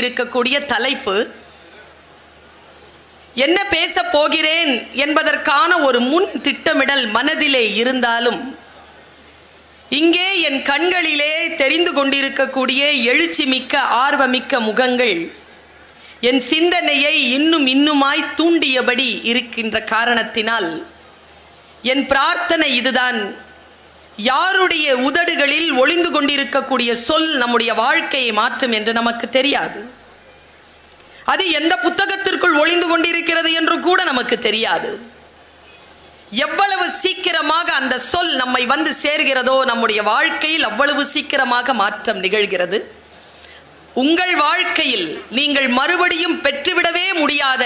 இருக்கக்கூடிய தலைப்பு என்ன பேச போகிறேன் என்பதற்கான ஒரு முன் திட்டமிடல் மனதிலே இருந்தாலும் இங்கே என் கண்களிலே தெரிந்து கொண்டிருக்கக்கூடிய எழுச்சி மிக்க ஆர்வமிக்க முகங்கள் என் சிந்தனையை இன்னுமாய் தூண்டியபடி இருக்கின்ற காரணத்தினால் என் பிரார்த்தனை இதுதான். யாருடைய உதடுகளில் ஒளிந்து கொண்டிருக்கக்கூடிய சொல் நம்முடைய வாழ்க்கையை மாற்றும் என்று நமக்கு தெரியாது. அது எந்த புத்தகத்திற்குள் ஒளிந்து கொண்டிருக்கிறது என்று கூட நமக்கு தெரியாது. எவ்வளவு சீக்கிரமாக அந்த சொல் நம்மை வந்து சேர்கிறதோ நம்முடைய வாழ்க்கையில் அவ்வளவு சீக்கிரமாக மாற்றம் நிகழ்கிறது. உங்கள் வாழ்க்கையில் நீங்கள் மறுபடியும் பெற்றுவிடவே முடியாத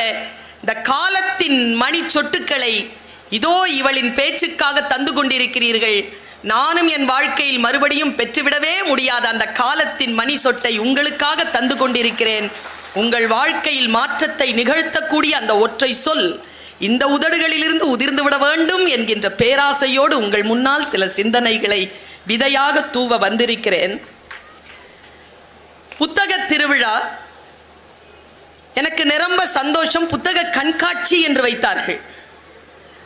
இந்த காலத்தின் மணி சொட்டுக்களை இதோ இவளின் பேச்சுக்காக தந்து கொண்டிருக்கிறீர்கள். நானும் என் வாழ்க்கையில் மறுபடியும் பெற்றுவிடவே முடியாத அந்த காலத்தின் மணி சொட்டை உங்களுக்காக தந்து கொண்டிருக்கிறேன். உங்கள் வாழ்க்கையில் மாற்றத்தை நிகழ்த்தக்கூடிய அந்த ஒற்றை சொல் இந்த உதடுகளிலிருந்து உதிர்ந்து விட வேண்டும் என்கின்ற பேராசையோடு உங்கள் முன்னால் சில சிந்தனைகளை விதையாக தூவ வந்திருக்கிறேன். புத்தக திருவிழா எனக்கு நிரம்ப சந்தோஷம். புத்தக கண்காட்சி என்று வைத்தார்கள்.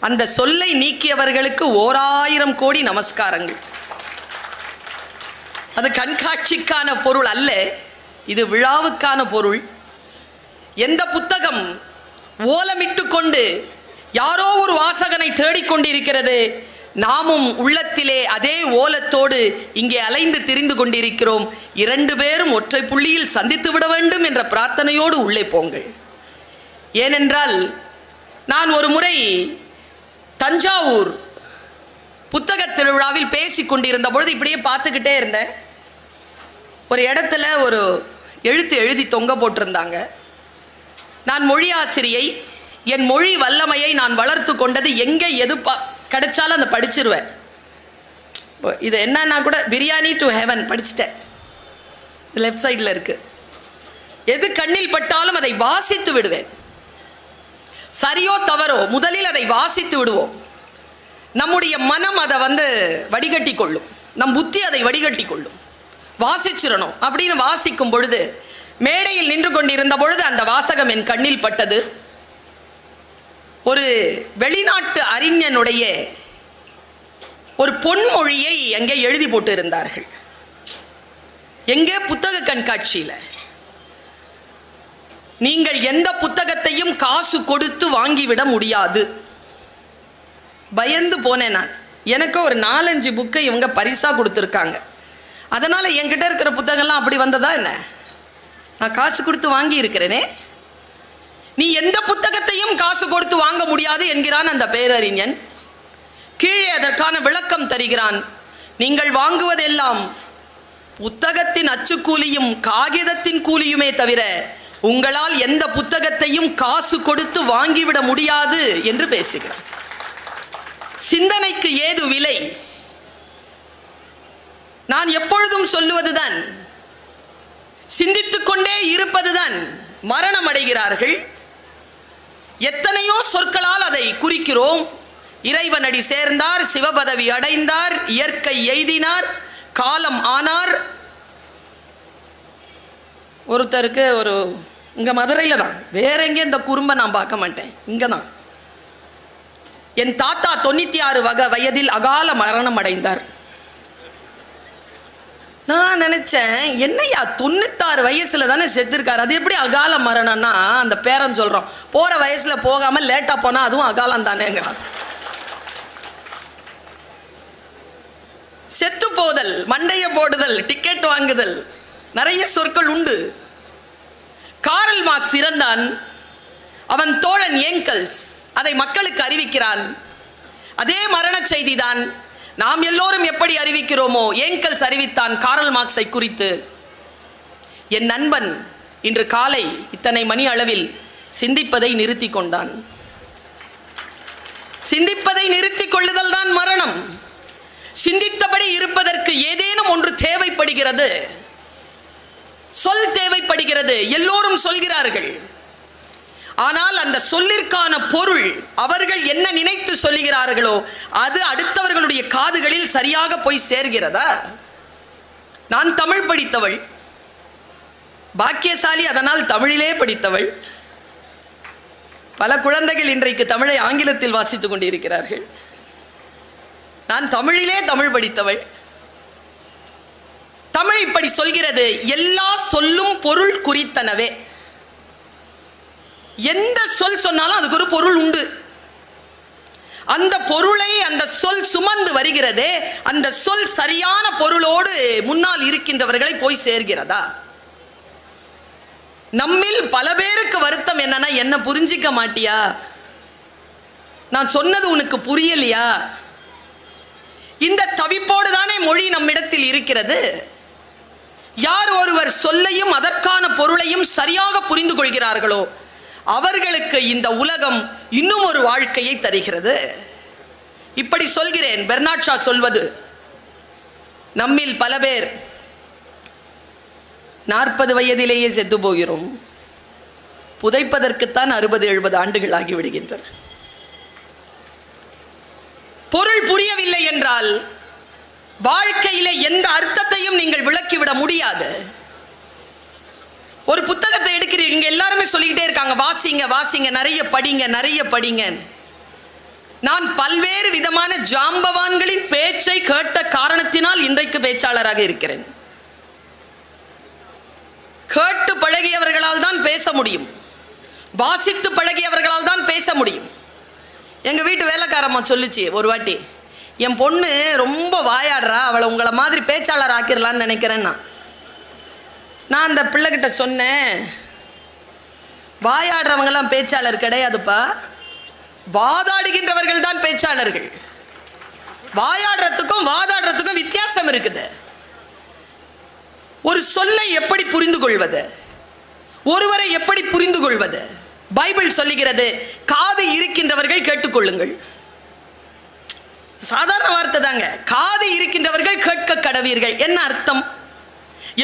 அந்த சொல்லை நீக்கியவர்களுக்கு 1000 கோடி நமஸ்காரங்கள். அது கண்காட்சிக்கான பொருள் அல்ல, இது விழாவுக்கான பொருள். எந்த புத்தகம் ஓலமிட்டு கொண்டு யாரோ ஒரு வாசகனை தேடிக்கொண்டிருக்கிறது, நாமும் உள்ளத்திலே அதே ஓலத்தோடு இங்கே அலைந்து திரிந்து கொண்டிருக்கிறோம். 2 பேரும் ஒற்றை புள்ளியில் சந்தித்து விட வேண்டும் என்ற பிரார்த்தனையோடு உள்ளே போங்கள். ஏனென்றால் நான் ஒரு முறை தஞ்சாவூர் புத்தக திருவிழாவில் பேசி கொண்டிருந்த பொழுது இப்படியே பார்த்துக்கிட்டே இருந்தேன். ஒரு இடத்துல ஒரு எழுத்து எழுதி தொங்க போட்டிருந்தாங்க. நான் மொழி ஆசிரியை, என் மொழி வல்லமையை நான் வளர்த்து கொண்டது எங்கே எது கிடைச்சாலும் அதை படிச்சிருவேன். இது என்னன்னா கூட பிரியாணி டு ஹெவன் படிச்சுட்டேன். லெஃப்ட் சைடில் இருக்கு. எது கண்ணில் பட்டாலும் அதை வாசித்து விடுவேன். சரியோ தவறோ முதலில் அதை வாசித்து விடுவோம். நம்முடைய மனம் அதை வடிகட்டி கொள்ளும், நம் புத்தி அதை வடிகட்டி கொள்ளும். வாசிச்சிடணும் அப்படின்னு வாசிக்கும் பொழுது மேடையில் நின்று கொண்டிருந்த பொழுது அந்த வாசகம் என் கண்ணில் பட்டது. ஒரு வெளிநாட்டு அறிஞனுடைய ஒரு பொன்மொழியை எங்கே எழுதி போட்டு இருந்தார்கள். எங்கே? புத்தக கண்காட்சியில். நீங்கள் எந்த புத்தகத்தையும் காசு கொடுத்து வாங்கிவிட முடியாது. பயந்து போனேன் நான். எனக்கு ஒரு 4-5 புக்கை இவங்க பரிசா கொடுத்துருக்காங்க. அதனால என்கிட்ட இருக்கிற புத்தகம்லாம் அப்படி வந்ததா என்ன? நான் காசு கொடுத்து வாங்கி இருக்கிறேனே. நீ எந்த புத்தகத்தையும் காசு கொடுத்து வாங்க முடியாது என்கிறான் அந்த பேரறிஞன். கீழே அதற்கான விளக்கம் தருகிறான். நீங்கள் வாங்குவதெல்லாம் புத்தகத்தின் அச்சுக்கூலியும் காகிதத்தின் கூலியுமே தவிர உங்களால் எந்த புத்தகத்தையும் காசு கொடுத்து வாங்கிவிட முடியாது என்று பேசுகிறார். சிந்தனைக்கு ஏது விலை? நான் எப்பொழுதும் சொல்லுவதுதான், சிந்தித்துக் கொண்டே இருப்பதுதான். மரணம் அடைகிறார்கள். எத்தனையோ சொற்களால் அதை குறிக்கிறோம். இறைவனடி சேர்ந்தார், சிவபதவி அடைந்தார், இயற்கை எய்தினார், காலம் ஆனார். ஒருத்தருக்கு இங்க மதுரையில் தான், வேற எங்கே இந்த குறும்பை நான் பார்க்க மாட்டேன், இங்க தான். என் தாத்தா 96 வயதில் அகால மரணம் அடைந்தார். நான் நினைச்சேன், என்னையா 96 வயசுல தானே செத்துருக்காரு, அது எப்படி அகால மரணம்னா? அந்த பேரன் சொல்றோம், போற வயசுல போகாம லேட்டா போனா அதுவும் அகாலம் தானேங்கிறான். செத்து போதல், மண்டைய போடுதல், டிக்கெட் வாங்குதல், நிறைய சொற்கள் உண்டு. காரல் மார்க்ஸ் இறந்தான். அவன் தோழன் ஏங்கல்ஸ் அதை மக்களுக்கு அறிவிக்கிறான். அதே மரண செய்திதான் நாம் எல்லோரும் எப்படி அறிவிக்கிறோமோ ஏங்கல்ஸ் அறிவித்தான் காரல் மார்க்ஸை குறித்து. என் நண்பன் இன்று காலை இத்தனை மணி அளவில் சிந்திப்பதை நிறுத்தி கொண்டான். சிந்திப்பதை நிறுத்திக் கொள்ளுதல் தான் மரணம். சிந்தித்தபடி இருப்பதற்கு ஏதேனும் ஒன்று தேவைப்படுகிறது. சொல் தேவைப்படுகிறது. எல்லோரும் சொல்கிறார்கள். ஆனால் அந்த சொல்லிற்கான பொருள் அவர்கள் என்ன நினைத்து சொல்லுகிறார்களோ அது அடுத்தவர்களுடைய காதுகளில் சரியாக போய் சேர்கிறதா? நான் தமிழ் படித்தவள். பாக்கியசாலி, அதனால் தமிழிலே படித்தவள். பல குழந்தைகள் இன்றைக்கு தமிழை ஆங்கிலத்தில் வாசித்துக் கொண்டிருக்கிறார்கள். நான் தமிழிலே தமிழ் படித்தவள். தமிழ் இப்படி சொல்கிறது, எல்லா சொல்லும் பொருள் குறித்தனவே. எந்த சொல் சொன்னாலும் அதுக்கு ஒரு பொருள் உண்டு. அந்த பொருளை அந்த சொல் சுமந்து வருகிறதே, அந்த சொல் சரியான பொருளோடு முன்னால் இருக்கின்றவர்களை போய் சேர்கிறதா? நம்மில் பல பேருக்கு வருத்தம் என்னன்னா, என்ன புரிஞ்சிக்க மாட்டியா, நான் சொன்னது உனக்கு புரியலையா? இந்த தவிப்போடு தானே மொழி நம்மிடத்தில் இருக்கிறது. யார் ஒருவர் சொல்லையும் அதற்கான பொருளையும் சரியாக புரிந்து கொள்கிறார்களோ அவர்களுக்கு இந்த உலகம் இன்னும் ஒரு வாழ்க்கையை தருகிறது. இப்படி சொல்கிறேன். பெர்னாட் ஷா சொல்வது, நம்மில் பல பேர் 40 வயதிலேயே செத்து போகிறோம். புதைப்பதற்குத்தான் 60-70 ஆண்டுகள் ஆகிவிடுகின்றன. பொருள் புரியவில்லை என்றால் வாழ்க்கையிலே எந்த அர்த்தத்தையும் நீங்கள் விளக்கிவிட முடியாது. ஒரு புத்தகத்தை எடுக்கிறீங்க, எல்லாருமே சொல்லிக்கிட்டே இருக்காங்க, வாசிங்க வாசிங்க, நிறைய படிங்க நிறைய படிங்க. நான் பல்வேறு விதமான ஜாம்பவான்களின் பேச்சை கேட்ட காரணத்தினால் இன்றைக்கு பேச்சாளராக இருக்கிறேன். கேட்டு பழகியவர்களால் தான் பேச முடியும், வாசித்து பழகியவர்களால் தான் பேச முடியும். எங்க வீட்டு வேலைக்காரம்மா சொல்லுச்சு ஒரு வாட்டி, என் பொண்ணு ரொம்ப வாயாடுறா, அவளை உங்களை மாதிரி பேச்சாளர் ஆக்கிடலான்னு நினைக்கிறேன்னா. நான் அந்த பிள்ளைகிட்ட சொன்னேன், வாயாடுறவங்கெல்லாம் பேச்சாளர் கிடையாதுப்பா, வாதாடுகின்றவர்கள் தான் பேச்சாளர்கள். வாயாடுறதுக்கும் வாதாடுறதுக்கும் வித்தியாசம் இருக்குது. ஒரு சொல்லை எப்படி புரிந்து கொள்வது, ஒருவரை எப்படி புரிந்து கொள்வது? பைபிள் சொல்லுகிறது, காது இருக்கின்றவர்கள் கேட்டுக்கொள்ளுங்கள். சாதாரண வார்த்தை தாங்க, காது இருக்கின்றவர்கள் கேட்க கடவீர்கள். என்ன அர்த்தம்?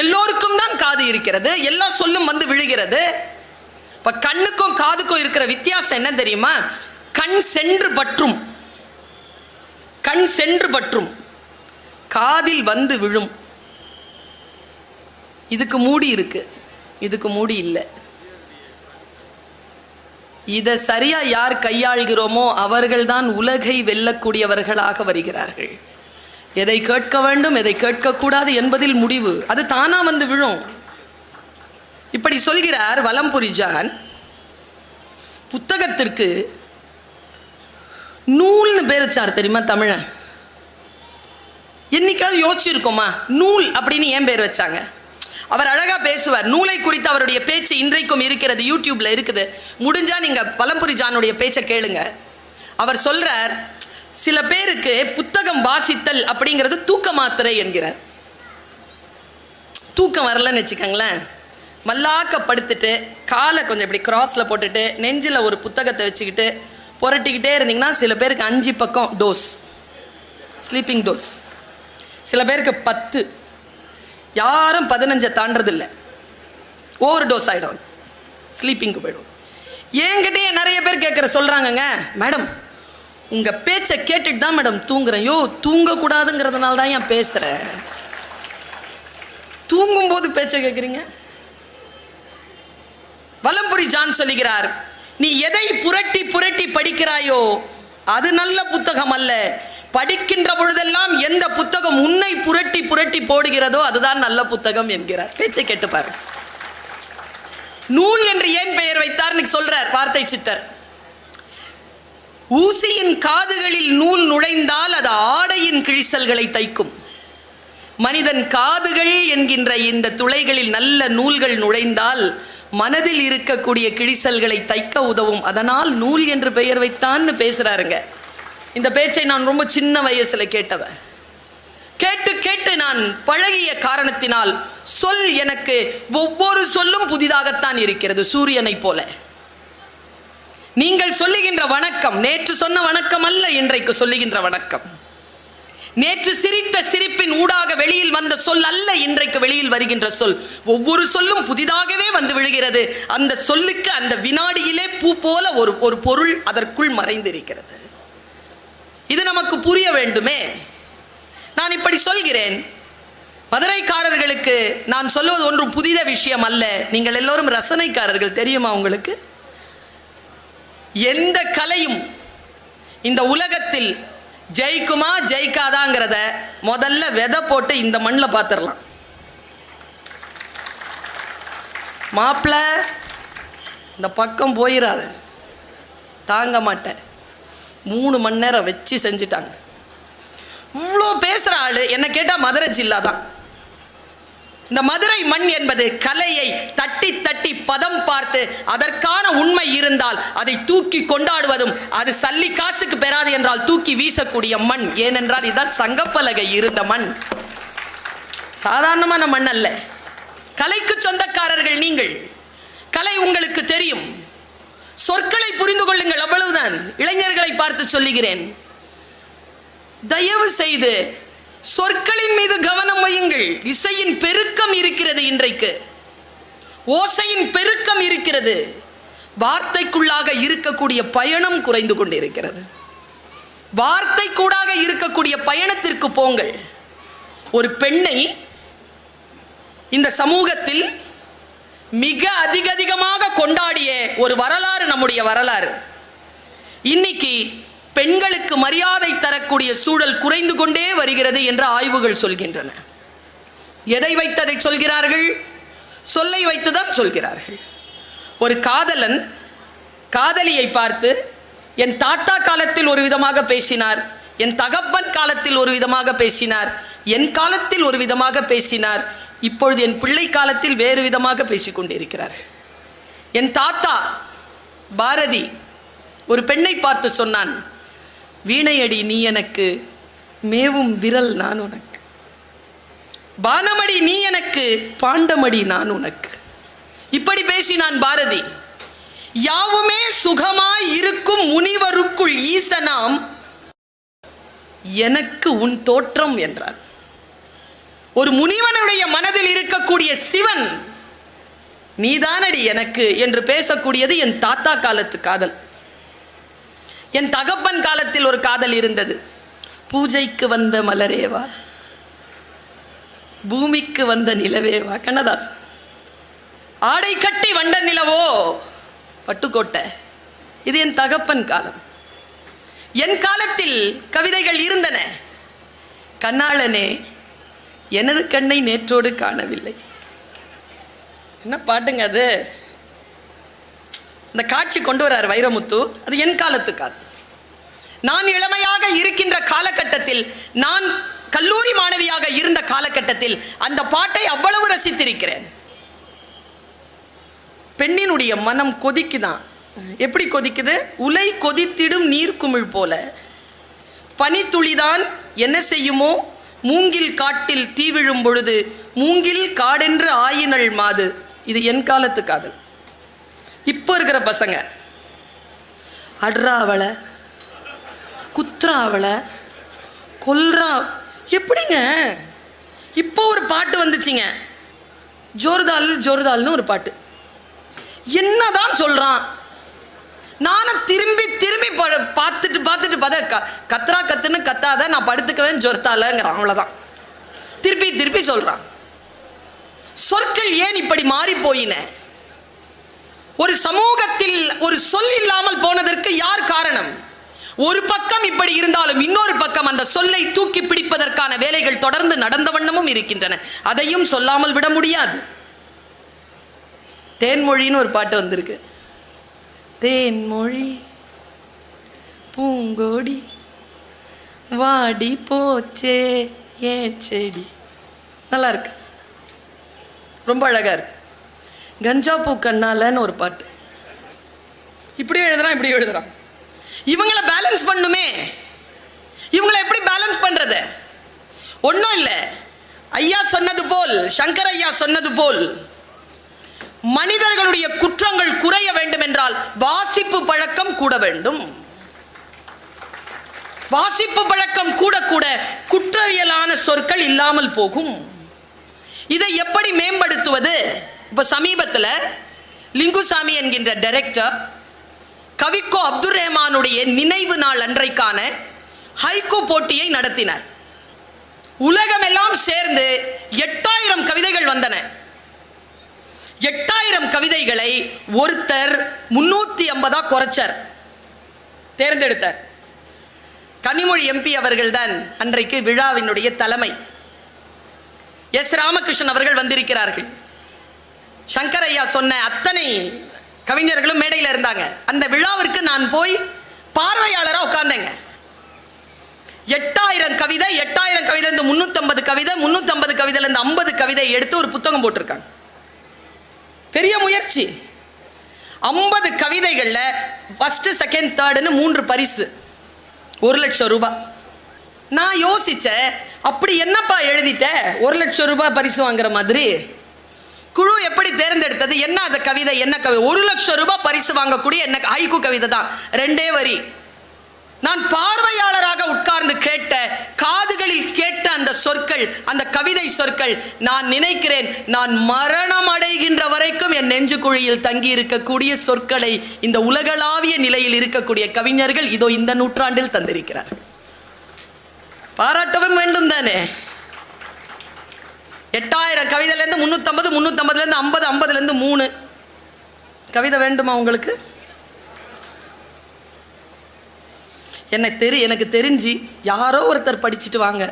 எல்லோருக்கும் தான் காது இருக்கிறது, எல்லா சொல்லும் வந்து விழுகிறது. இப்ப கண்ணுக்கும் காதுக்கும் இருக்கிற வித்தியாசம் என்ன தெரியுமா? கண் சென்று பற்றும், கண் சென்று பற்றும், காதில் வந்து விழும். இதுக்கு மூடி இருக்கு, இதுக்கு மூடி இல்லை. இதை சரியா யார் கையாள்கிறோமோ அவர்கள்தான் உலகை வெல்லக்கூடியவர்களாக வருகிறார்கள். எதை கேட்க வேண்டும் எதை கேட்கக்கூடாது என்பதில் முடிவு, அது தானா வந்து விழும். இப்படி சொல்கிறார் வலம்புரி ஜான். புத்தகத்திற்கு நூல்னு பேர் வச்சார் தெரியுமா தமிழன்? என்னைக்காவது யோசிச்சிருக்கோமா நூல் அப்படின்னு ஏன் பேர் வச்சாங்க? அவர் அழகா பேசுவார். நூலை குறித்து அவருடைய பேச்சு இன்றைக்கும் இருக்கிறது, யூடியூப்ல இருக்குது. முடிஞ்சா நீங்க வலம்புரி ஜானுடைய பேச்சை கேளுங்க. அவர் சொல்றார், சில பேருக்கு புத்தகம் வாசித்தல் அப்படிங்கிறது தூக்க மாத்திரை என்கிறார். தூக்கம் வரலன்னு வச்சுக்கோங்களேன், மல்லாக்க படுத்துட்டு காலை கொஞ்சம் இப்படி கிராஸ்ல போட்டுட்டு நெஞ்சில் ஒரு புத்தகத்தை வச்சுக்கிட்டு புரட்டிக்கிட்டே இருந்தீங்கன்னா சில பேருக்கு 5 பக்கம் டோஸ், ஸ்லீப்பிங் டோஸ். சில பேருக்கு 10, யாரும் 15 தாண்டதில்லை, ஓவர் டோஸ் ஆகிடும், ஸ்லீப்பிங்கு போயிடும். என்கிட்டயே நிறைய பேர் கேட்குற சொல்கிறாங்கங்க, மேடம் உங்கள் பேச்சை கேட்டுட்டு தான் மேடம் தூங்குறேன். யோ, தூங்கக்கூடாதுங்கிறதுனால தான் ஏன் பேசுகிறேன், தூங்கும்போது பேச்சை கேட்குறீங்க? வலம்புரி ஜான் சொல்லுகிறார், நீ எதை புரட்டி புரட்டி படிக்கிறாயோ அது நல்ல புத்தகம் அல்ல. படிக்கின்ற பொழுதெல்லாம் எந்த புத்தகம் உன்னை புரட்டி புரட்டி போடுகிறதோ அதுதான் நல்ல புத்தகம் என்கிறார். பேச்சை கேட்டுப்பாரு. நூல் என்று ஏன் பெயர் வைத்தார் சொல்றார் வார்த்தை சித்தர். ஊசியின் காதுகளில் நூல் நுழைந்தால் அது ஆடையின் கிழிசல்களை தைக்கும். மனிதன் காதுகள் என்கின்ற இந்த துளைகளில் நல்ல நூல்கள் நுழைந்தால் மனதில் இருக்கக்கூடிய கிழிசல்களை தைக்க உதவும். அதனால் நூல் என்று பெயர் வைத்தான்னு பேசுறாருங்க. இந்த பேச்சை நான் ரொம்ப சின்ன வயசுல கேட்டவன். கேட்டு கேட்டு நான் பழகிய காரணத்தினால் சொல் எனக்கு ஒவ்வொரு சொல்லும் புதிதாகத்தான் இருக்கிறது, சூரியனை போல. நீங்கள் சொல்லுகின்ற வணக்கம் நேற்று சொன்ன வணக்கம் அல்ல, இன்றைக்கு சொல்லுகின்ற வணக்கம். நேற்று சிரித்த சிரிப்பின் ஊடாக வெளியில் வந்த சொல் அல்ல, இன்றைக்கு வெளியில் வருகின்ற சொல். ஒவ்வொரு சொல்லும் புதிதாகவே வந்து விழுகிறது. அந்த சொல்லுக்கு அந்த வினாடியிலே பூ போல ஒரு பொருள் அதற்குள் மறைந்திருக்கிறது. இது நமக்கு புரிய வேண்டுமே. நான் இப்படி சொல்கிறேன், மதுரைக்காரர்களுக்கு நான் சொல்வது ஒன்றும் புதித விஷயம் அல்ல. நீங்கள் எல்லோரும் ரசனைக்காரர்கள், தெரியுமா உங்களுக்கு? எந்த கலையும் இந்த உலகத்தில் ஜெயிக்குமா ஜெயிக்காதாங்கிறத முதல்ல விதை போட்டு இந்த மண்ணில் பார்த்துடலாம். மாப்பிள்ள இந்த பக்கம் போயிடாது, தாங்க மாட்டேன். 3 மணி நேரம் வச்சு செஞ்சிட்டாங்க. இவ்வளோ பேசுகிற ஆள் என்ன கேட்டால் மதுரை ஜில்லா தான். இந்த மதுரை மண் என்பது கலையை தட்டி தட்டி பதம் பார்த்து அதற்கான உண்மை இருந்தால் அதை தூக்கி கொண்டாடுவதும், அது சல்லி காசுக்கு பெறாது என்றால் தூக்கி வீசக்கூடிய மண். ஏனென்றால் இதுதான் சங்கப்பலகை இருந்த மண், சாதாரணமான மண் அல்ல. கலைக்கு சொந்தக்காரர்கள் நீங்கள், கலை உங்களுக்கு தெரியும். சொற்களை புரிந்து கொள்ளுங்கள், அவ்வளவுதான். இளைஞர்களை பார்த்து சொல்லுகிறேன், தயவு செய்து சொற்களின் மீது கவனம் வையுங்கள். இசையின் பெருக்கம் இருக்கிறது, இன்றைக்கு ஓசையின் பெருக்கம் இருக்கிறது. வார்த்தைக்குள்ளாக இருக்கக்கூடிய பயணம் குறைந்து கொண்டிருக்கிறது. வார்த்தை கூடாக இருக்கக்கூடிய பயணத்திற்கு போங்கள். ஒரு பெண்ணை இந்த சமூகத்தில் மிக அதிகமாக கொண்டாடிய ஒரு வரலாறு நம்முடைய வரலாறு. இன்னைக்கு பெண்களுக்கு மரியாதை தரக்கூடிய சூழல் குறைந்து கொண்டே வருகிறது என்று ஆய்வுகள் சொல்கின்றன. எதை வைத்ததை சொல்கிறார்கள்? சொல்லை வைத்துதான் சொல்கிறார்கள். ஒரு காதலன் காதலியை பார்த்து, என் தாத்தா காலத்தில் ஒரு விதமாக பேசினார், என் தகப்பன் காலத்தில் ஒரு விதமாக பேசினார், என் காலத்தில் ஒரு விதமாக பேசினார், இப்பொழுது என் பிள்ளை காலத்தில் வேறு விதமாக பேசிக்கொண்டிருக்கிறார். என் தாத்தா பாரதி ஒரு பெண்ணை பார்த்து சொன்னான், வீணையடி நீ எனக்கு, மேவும் விரல் நான் உனக்கு, பானமடி நீ எனக்கு, பாண்டமடி நான் உனக்கு. இப்படி பேசினான் பாரதி. யாவுமே சுகமாய் இருக்கும் முனிவருக்குள் ஈசனாம் எனக்கு உன் தோற்றம் என்றார். ஒரு முனிவனுடைய மனதில் இருக்கக்கூடிய சிவன் நீதானடி எனக்கு என்று பேசக்கூடியது என் தாத்தா காலத்து காதல். என் தகப்பன் காலத்தில் ஒரு காதல் இருந்தது. பூஜைக்கு வந்த மலரேவா, பூமிக்கு வந்த நிலவேவா, கண்ணதாஸ். ஆடை கட்டி வண்ட நிலவோ, பட்டுக்கோட்டை. இது என் தகப்பன் காலம். என் காலத்தில் கவிதைகள் இருந்தன. கண்ணாளனே எனது கண்ணை நேற்றோடு காணவில்லை. என்ன பாட்டுங்க அது? இந்த காட்சி கொண்டு வரார் வைரமுத்து. அது என் காலத்து காதல். நான் இளமையாக இருக்கின்ற காலகட்டத்தில், நான் கல்லூரி மாணவியாக இருந்த காலகட்டத்தில் அந்த பாட்டை அவ்வளவு ரசித்திருக்கிறேன். பெண்ணினுடைய மனம் கொதிக்குதான். எப்படி கொதிக்குது? உலை கொதித்திடும் நீர்க்குமிழ் போல. பனித்துளிதான் என்ன செய்யுமோ, மூங்கில் காட்டில் தீ விழும் பொழுது மூங்கில் காடென்று ஆயினள் மாது. இது என் காலத்து காதல். இப்போ இருக்கிற பசங்க அட்ராவளை, குத்ராவளை, கொல்றா. எப்படிங்க? இப்போ ஒரு பாட்டு வந்துச்சுங்க, ஜோர்தால் ஜோர்தால்னு ஒரு பாட்டு. என்னதான் சொல்றான்? நானும் திரும்பி திரும்பி பார்த்துட்டு கத்ரா கத்துன்னு கத்தாத, நான் படுத்துக்கவேன் ஜொர்த்தாலங்கிறான். அவ்வளோதான். திருப்பி திருப்பி சொல்றான். சொற்கள் ஏன் இப்படி மாறி போயின? ஒரு சமூகத்தில் ஒரு சொல் இல்லாமல் போனதற்கு யார் காரணம்? ஒரு பக்கம் இப்படி இருந்தாலும் இன்னொரு பக்கம் அந்த சொல்லை தூக்கி பிடிப்பதற்கான வேலைகள் தொடர்ந்து நடந்த வண்ணமும் இருக்கின்றன. அதையும் சொல்லாமல் விட முடியாது. தேன்மொழின்னு ஒரு பாட்டு வந்திருக்கு. தேன்மொழி பூங்கோடி வாடி போச்சே ஏன் செடி. நல்லா இருக்கு, ரொம்ப அழகா இருக்கு. கஞ்சா பூ கண்ணாலன்னு ஒரு பாட்டு. இப்படியும் எழுதுறான், இப்படியும் எழுதுறான். இவங்களை பேலன்ஸ் பண்ணுமே. இவங்களை எப்படி பேலன்ஸ் பண்றது? ஒன்றும் இல்லை. ஐயா சொன்னது போல், சங்கர் ஐயா சொன்னது போல், மனிதர்களுடைய குற்றங்கள் குறைய வேண்டும் என்றால் வாசிப்பு பழக்கம் கூட வேண்டும். வாசிப்பு பழக்கம் கூட கூட குற்றவியலான சொற்கள் இல்லாமல் போகும். இதை எப்படி மேம்படுத்துவது? இப்ப சமீபத்தில் லிங்குசாமி என்கின்ற டைரக்டர் கவிக்கோ அப்துல் ரஹ்மானுடைய நினைவு நாள் அன்றைக்கான ஹைகோ போட்டியை நடத்தினார். உலகமெல்லாம் சேர்ந்து 8000 கவிதைகள் வந்தன. 8000 கவிதைகளை ஒருத்தர் 350 குறைச்சார், தேர்ந்தெடுத்தார். கனிமொழி எம்பி அவர்கள் தான் அன்றைக்கு விழாவினுடைய தலைமை. எஸ் ராமகிருஷ்ணன் அவர்கள் வந்திருக்கிறார்கள். சங்கர் ஐயா சொன்ன அத்தனை கவிஞர்களும் மேடையில் இருந்தாங்க. அந்த விழாவிற்கு நான் போய் பார்வையாளராக உட்கார்ந்தேங்க. 8000 கவிதை, 8000 கவிதை, 350 கவிதை, 350 கவிதையில 50 கவிதை எடுத்து ஒரு புத்தகம் போட்டிருக்காங்க. பெரிய முயற்சி. 50 கவிதைகள்ல ஃபர்ஸ்ட், செகண்ட், தேர்டுன்னு 3 பரிசு, 1 லட்சம் ரூபாய். நான் யோசிச்சேன், அப்படி என்னப்பா எழுதிட்ட 1 லட்சம் ரூபாய் பரிசு வாங்குற மாதிரி? குழு எப்படி தேர்ந்தெடுத்தது? என்ன அந்த கவிதை, என்ன கவிதை? 1 லட்சம் ரூபாய் பரிசு வாங்கக்கூடிய என்ன ஹைக்கூ கவிதை தான், 2 வரி. நான் பார்வையாளராக உட்கார்ந்து கேட்ட, காதுகளில் கேட்ட அந்த சொற்கள், அந்த கவிதை சொற்கள், நான் நினைக்கிறேன் நான் மரணம் அடைகின்ற வரைக்கும் என் நெஞ்சு குழியில் தங்கி இருக்கக்கூடிய சொற்களை இந்த உலகளாவிய நிலையில் இருக்கக்கூடிய கவிஞர்கள் இதோ இந்த நூற்றாண்டில் தந்திருக்கிறார். பாராட்டவும் வேண்டும் தானே. 8000 கவிதையிலேருந்து 350, 350லேருந்து 50, 50லேருந்து 3 கவிதை வேண்டுமா உங்களுக்கு? எனக்கு தெரிஞ்சு யாரோ ஒருத்தர் படிச்சுட்டு வாங்க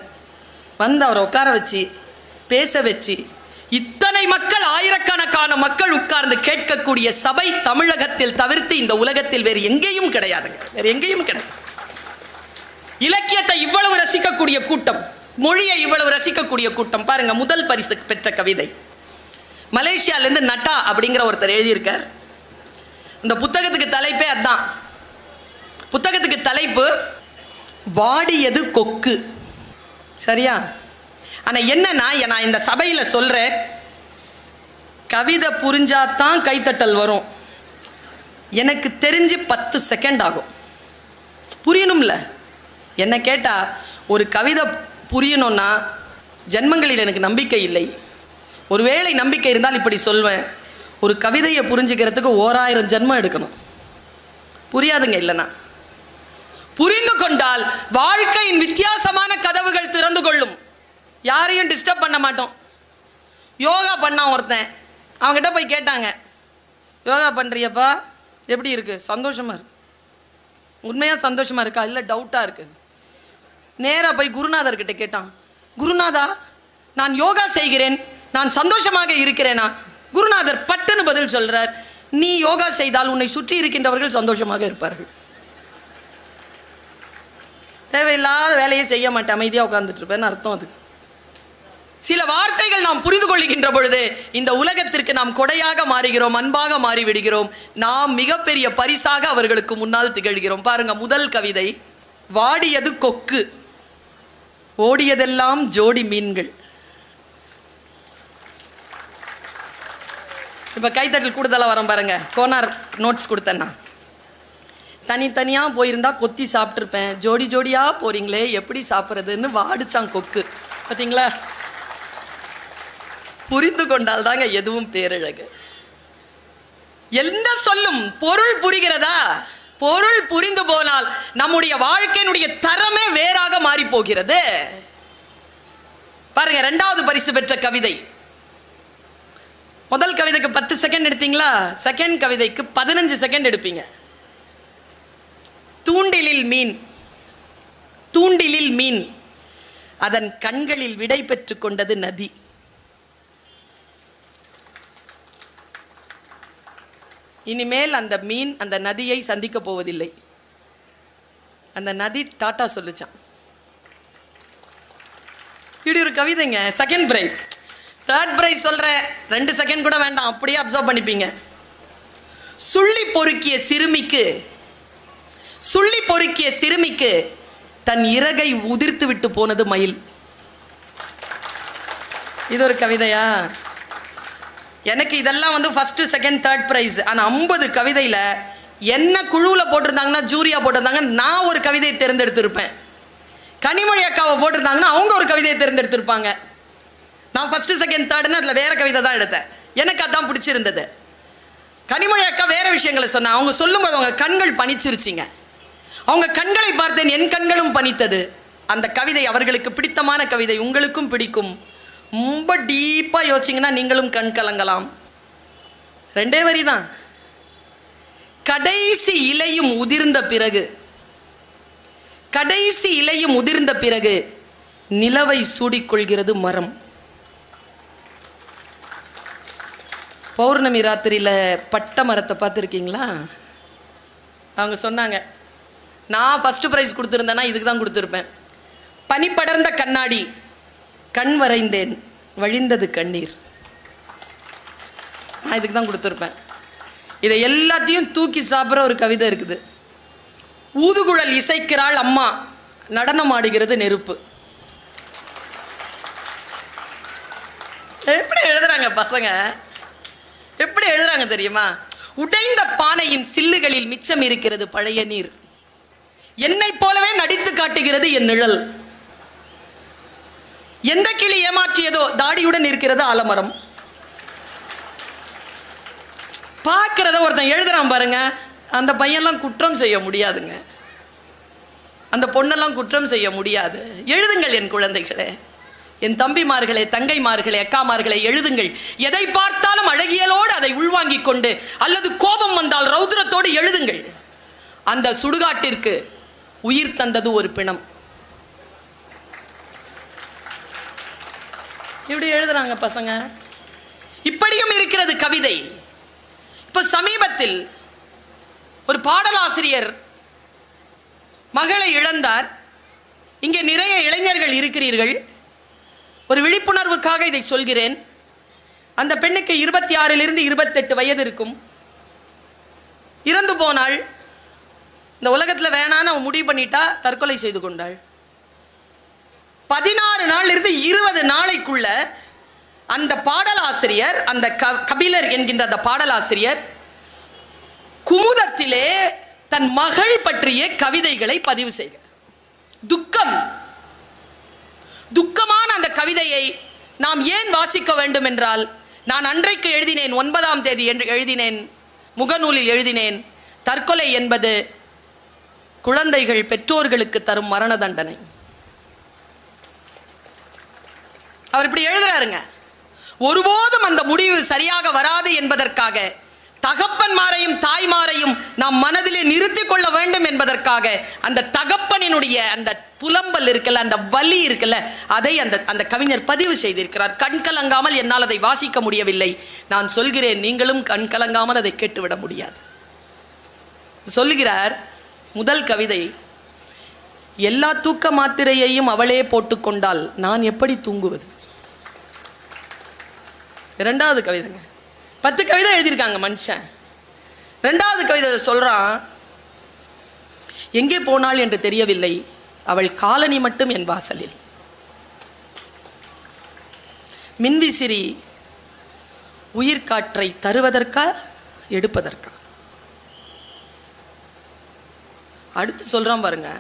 வந்து அவரை உட்கார வச்சு பேச வச்சு இத்தனை மக்கள், ஆயிரக்கணக்கான மக்கள் உட்கார்ந்து கேட்கக்கூடிய சபை தமிழகத்தில் தவிர்த்து இந்த உலகத்தில் வேறு எங்கேயும் கிடையாதுங்க, வேறு எங்கேயும் கிடையாது. இலக்கியத்தை இவ்வளவு ரசிக்கக்கூடிய கூட்டம், மொழியை இவ்வளவு ரசிக்கக்கூடிய கூட்டம். பாருங்க, முதல் பரிசு பெற்ற கவிதை மலேசியாவிலிருந்து நட்டா அப்படிங்கிற ஒருத்தர் எழுதியிருக்கார். இந்த புத்தகத்துக்கு தலைப்பே அதான். புத்தகத்துக்கு தலைப்பு வாடியது கொக்கு. சரியா? ஆனா என்னன்னா, நான் இந்த சபையில சொல்றேன், கவிதை புரிஞ்சாதான் கைத்தட்டல் வரும். எனக்கு தெரிஞ்சு 10 செகண்ட் ஆகும், புரியணும்ல. என்ன கேட்டா, ஒரு கவிதை புரியணும்னா ஜென்மங்களில் எனக்கு நம்பிக்கை இல்லை. ஒருவேளை நம்பிக்கை இருந்தால் இப்படி சொல்வேன், ஒரு கவிதையை புரிஞ்சுக்கிறதுக்கு 1000 ஜென்மம் எடுக்கணும். புரியாதுங்க இல்லைன்னா. புரிந்து கொண்டால் வாழ்க்கையின் வித்தியாசமான கதவுகள் திறந்து கொள்ளும். யாரையும் டிஸ்டர்ப் பண்ண மாட்டோம். யோகா பண்ணான் ஒருத்தன், அவங்ககிட்ட போய் கேட்டாங்க, யோகா பண்ணுறியப்பா எப்படி இருக்கு? சந்தோஷமா இருக்கு. உண்மையா சந்தோஷமா இருக்கா? இல்லை டவுட்டா இருக்கு. நேராக போய் குருநாதர்கிட்ட கேட்டான், குருநாதா நான் யோகா செய்கிறேன், நான் சந்தோஷமாக இருக்கிறேனா? குருநாதர் பட்டுன்னு பதில் சொல்றார், நீ யோகா செய்தால் உன்னை சுற்றி இருக்கின்றவர்கள் சந்தோஷமாக இருப்பார்கள். தேவையில்லாத வேலையை செய்ய மாட்டேன், அமைதியாக உட்கார்ந்துட்டு இருப்பேன்னு அர்த்தம். அது சில வார்த்தைகள் நாம் புரிந்து கொள்கின்ற பொழுது இந்த உலகத்திற்கு நாம் கொடையாக மாறுகிறோம், அன்பாக மாறிவிடுகிறோம். நாம் மிகப்பெரிய பரிசாக அவர்களுக்கு முன்னால் திகழ்கிறோம். பாருங்க, முதல் கவிதை வாடியது கொக்கு, ஓடியதெல்லாம் ஜோடி மீன்கள். இப்ப கைத்தட்டல் கூடுதலாக வரோம் பாருங்க. கோனார் நோட்ஸ் கொடுத்தேன்னா, தனித்தனியாக போயிருந்தா கொத்தி சாப்பிட்ருப்பேன், ஜோடி ஜோடியாக போறீங்களே எப்படி சாப்பிட்றதுன்னு வாடிச்சான் கொக்கு. பார்த்தீங்களா? புரிந்து கொண்டால் தாங்க எதுவும் பேரழகு. எந்த சொல்லும் பொருள் புரிகிறதா? பொருள் புரிந்து போனால் நம்முடைய வாழ்க்கையினுடைய தரமே வேறாக மாறி போகிறது. பாருங்க, 2வது பரிசு பெற்ற கவிதை. முதல் கவிதைக்கு 10 செகண்ட் எடுத்தீங்களா? செகண்ட் கவிதைக்கு 15 செகண்ட் எடுப்பீங்க. தூண்டிலில் மீன், தூண்டிலில் மீன், அதன் கண்களில் விடை பெற்றுக் கொண்டது நதி. இனிமேல் அந்த மீன் அந்த நதியை சந்திக்க போவதில்லை. அந்த நதி டாட்டா சொல்லுச்சான். இப்படி ஒரு கவிதைங்க. Second prize. தேர்ட் பிரைஸ் சொல்றேன், 2 செகண்ட் கூட வேண்டாம், அப்படியே அப்சர்வ் பண்ணிப்பீங்க. சுள்ளி பொறுக்கிய சிறுமிக்கு, சுள்ளி பொறுக்கிய சிறுமிக்கு தன் இறகை உதிர்த்து விட்டு போனது மயில். இது ஒரு கவிதையா? எனக்கு இதெல்லாம் ஃபர்ஸ்ட், செகண்ட், தேர்ட் பிரைஸ். ஆனால் 50 கவிதையில் என்ன குழுவில் போட்டிருந்தாங்கன்னா, ஜூரியா போட்டிருந்தாங்க, நான் ஒரு கவிதையை தேர்ந்தெடுத்திருப்பேன். கனிமொழி அக்காவை போட்டிருந்தாங்கன்னா அவங்க ஒரு கவிதையை தேர்ந்தெடுத்திருப்பாங்க. நான் ஃபர்ஸ்ட், செகண்ட், தேர்டுன்னு அதில் வேற கவிதை தான் எடுத்தேன். எனக்கு அதான் பிடிச்சிருந்தது. கனிமொழி அக்கா வேற விஷயங்களை சொன்னாங்க. அவங்க சொல்லும்போது அவங்க கண்கள் பனிச்சிருச்சிங்க. அவங்க கண்களை பார்த்தேன், என் கண்களும் பனித்தது. அந்த கவிதை அவர்களுக்கு பிடித்தமான கவிதை, உங்களுக்கும் பிடிக்கும். ரொம்ப டீப்பாக யோசிச்சிங்கன்னா நீங்களும் கண் கலங்கலாம். 2 வரி தான். கடைசி இலையும் உதிர்ந்த பிறகு, கடைசி இலையும் உதிர்ந்த பிறகு நிலவை சூடிக்கொள்கிறது மரம். பௌர்ணமி ராத்திரியில் பட்ட மரத்தை பார்த்துருக்கீங்களா? அவங்க சொன்னாங்க, நான் ஃபஸ்ட்டு ப்ரைஸ் கொடுத்துருந்தேன்னா இதுக்கு தான் கொடுத்துருப்பேன். பனி படர்ந்த கண்ணாடி, கண் வரைந்தேன், வழிந்தது கண்ணீர். நான் இதுக்கு தான் கொடுத்துருப்பேன். இதை எல்லாத்தையும் தூக்கி சாப்பிட்ற ஒரு கவிதை இருக்குது. ஊதுகுழல் இசைக்கிறாள் அம்மா, நடனம் ஆடுகிறது நெருப்பு. எப்படி எழுதுறாங்க பசங்க, எப்படி எழுதுறாங்க தெரியுமா? உடைந்த பானையின் சில்லுகளில் மிச்சம் இருக்கிறது பழைய நீர், என்னை போலவே நடித்து காட்டுகிறது என் நிழல். எந்த கிளி ஏமாற்றியதோ தாடியுடன் இருக்கிறது ஆலமரம். பார்க்கிறத ஒருத்தன் எழுதுறான் பாருங்க, அந்த பையன்லாம் குற்றம் செய்ய முடியாதுங்க, அந்த பொண்ணெல்லாம் குற்றம் செய்ய முடியாது. எழுதுங்கள் என் குழந்தைகளே, என் தம்பிமார்களே, தங்கைமார்களே, அக்காமார்களே, எழுதுங்கள். எதை பார்த்தாலும் அழகியலோடு அதை உள்வாங்கிக் கொண்டு, அல்லது கோபம் வந்தால் ரௌத்ரத்தோடு எழுதுங்கள். அந்த சுடுகாட்டிற்கு உயிர் தந்தது ஒரு பிணம். இப்படி எழுதுறாங்க பசங்க. இப்படியும் இருக்கிறது கவிதை. இப்ப சமீபத்தில் ஒரு பாடலாசிரியர் மகளை இழந்தார். இங்கே நிறைய இளைஞர்கள் இருக்கிறீர்கள், ஒரு விழிப்புணர்வுக்காக இதை சொல்கிறேன். அந்த பெண்ணுக்கு 26 to 28 வயது இருக்கும். இறந்து போனாள். இந்த உலகத்தில் வேணான்னு அவன் முடிவு பண்ணிட்டா, தற்கொலை செய்து கொண்டாள். 16 நாளிலிருந்து 20 நாளைக்குள்ள அந்த பாடலாசிரியர், அந்த கபிலர் என்கின்ற அந்த பாடலாசிரியர் குமுதத்திலே தன் மகள் பற்றிய கவிதைகளை பதிவு செய்க. துக்கம், துக்கமான அந்த கவிதையை நாம் ஏன் வாசிக்க வேண்டும் என்றால், நான் அன்றைக்கு எழுதினேன், 9ஆம் தேதி என்று எழுதினேன், முகநூலில் எழுதினேன், தற்கொலை என்பது குழந்தைகள் பெற்றோர்களுக்கு தரும் மரண தண்டனை. அவர் இப்படி எழுதுறாருங்க. ஒருபோதும் அந்த முடிவு சரியாக வராது என்பதற்காக, தகப்பன்மாரையும் தாய்மாரையும் நாம் மனதிலே நிறுத்திக் கொள்ள வேண்டும் என்பதற்காக, அந்த தகப்பனினுடைய அந்த புலம்பல் இருக்குல்ல, அந்த வலி இருக்குல்ல, அதை அந்த கவிஞர் பதிவு செய்திருக்கிறார். கண் கலங்காமல் என்னால் அதை வாசிக்க முடியவில்லை. நான் சொல்கிறேன், நீங்களும் கண் கலங்காமல் அதை கேட்டுவிட முடியாது. சொல்லுகிறார் முதல் கவிதை, எல்லா தூக்க மாத்திரையையும் அவளே போட்டுக்கொண்டால் நான் எப்படி தூங்குவது. 2வது கவிதைங்க, 10 கவிதை எழுதியிருக்காங்க மனுஷன். 2வது கவிதை சொல்றான், எங்கே போனாள் என்று தெரியவில்லை, அவள் காலனி மட்டும் என் வாசலில். மின்விசிறி உயிர்காற்றை தருவதற்கா எடுப்பதற்கா? அடுத்து சொல்றான் பாருங்க,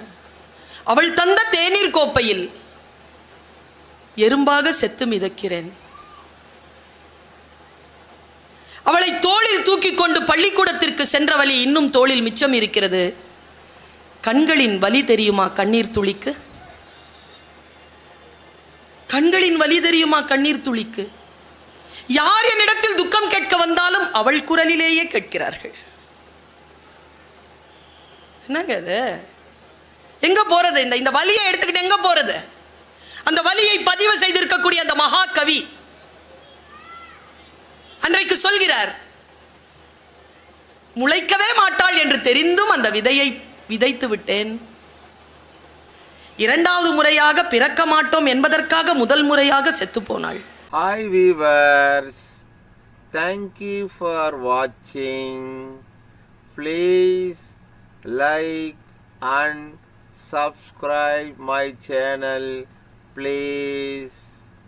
அவள் தந்த தேநீர் கோப்பையில் எறும்பாக செத்து மிதக்கிறேன். அவளை தோளில் தூக்கி கொண்டு பள்ளிக்கூடத்திற்கு சென்ற வழி இன்னும் தோளில் மிச்சம் இருக்கிறது. கண்களின் வலி தெரியுமா கண்ணீர் துளிக்கு? கண்களின் வலி தெரியுமா கண்ணீர் துளிக்கு? யார் என்னிடத்தில் துக்கம் கேட்க வந்தாலும் அவள் குரலிலேயே கேட்கிறார்கள். என்னங்க அது? எங்க போறது? இந்த வலியை எடுத்துக்கிட்டு எங்க போறது? அந்த வலியை பதிவு செய்திருக்கக்கூடிய அந்த மகா கவி அன்றைக்கு சொல்கிறார், முளைக்கவே மாட்டாள் என்று தெரிந்தும் அந்த விதையை விதைத்து விட்டேன். 2வது முறையாக பிறக்க மாட்டோம் என்பதற்காக முதல் முறையாக செத்து போனாள். Hi viewers, thank you for watching. Please like and subscribe my channel, please.